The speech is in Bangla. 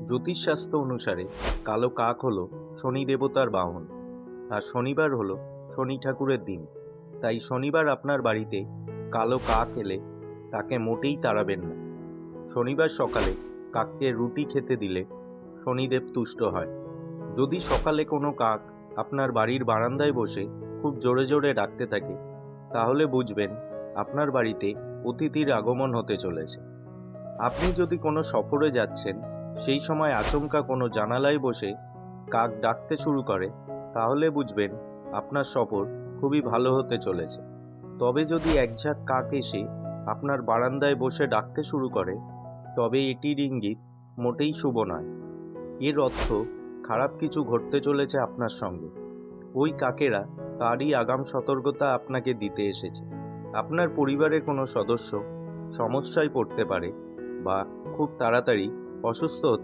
জ্যোতিষশাস্ত্র অনুসারে কালো কাক হলো শনি দেবতার বাহন, আর শনিবার হলো শনি ঠাকুরের দিন। তাই শনিবার আপনার বাড়িতে কালো কাক এলে তাকে মোটেই তাড়াবেন না। শনিবার সকালে কাককে রুটি খেতে দিলে শনিদেব তুষ্ট হয়। যদি সকালে কোনো কাক আপনার বাড়ির বারান্দায় বসে খুব জোরে জোরে ডাকতে থাকে, তাহলে বুঝবেন আপনার বাড়িতে অতিথির আগমন হতে চলেছে। আপনি যদি কোনো সফরে যাচ্ছেন, সেই সময় আচমকা কোনো জানালায় বসে কাক ডাকতে শুরু করে, তাহলে বুঝবেন আপনার সফর খুবই ভালো হতে চলেছে। তবে যদি একঝাঁক কাক এসে আপনার বারান্দায় বসে ডাকতে শুরু করে, তবে এটির ইঙ্গিত মোটেই শুভ নয়। এর অর্থ খারাপ কিছু ঘটতে চলেছে আপনার সঙ্গে। ওই কাকেরা তারই আগাম সতর্কতা আপনাকে দিতে এসেছে। আপনার পরিবারের কোনো সদস্য সমস্যায় পড়তে পারে বা খুব তাড়াতাড়ি অসুস্থ হতে পারে।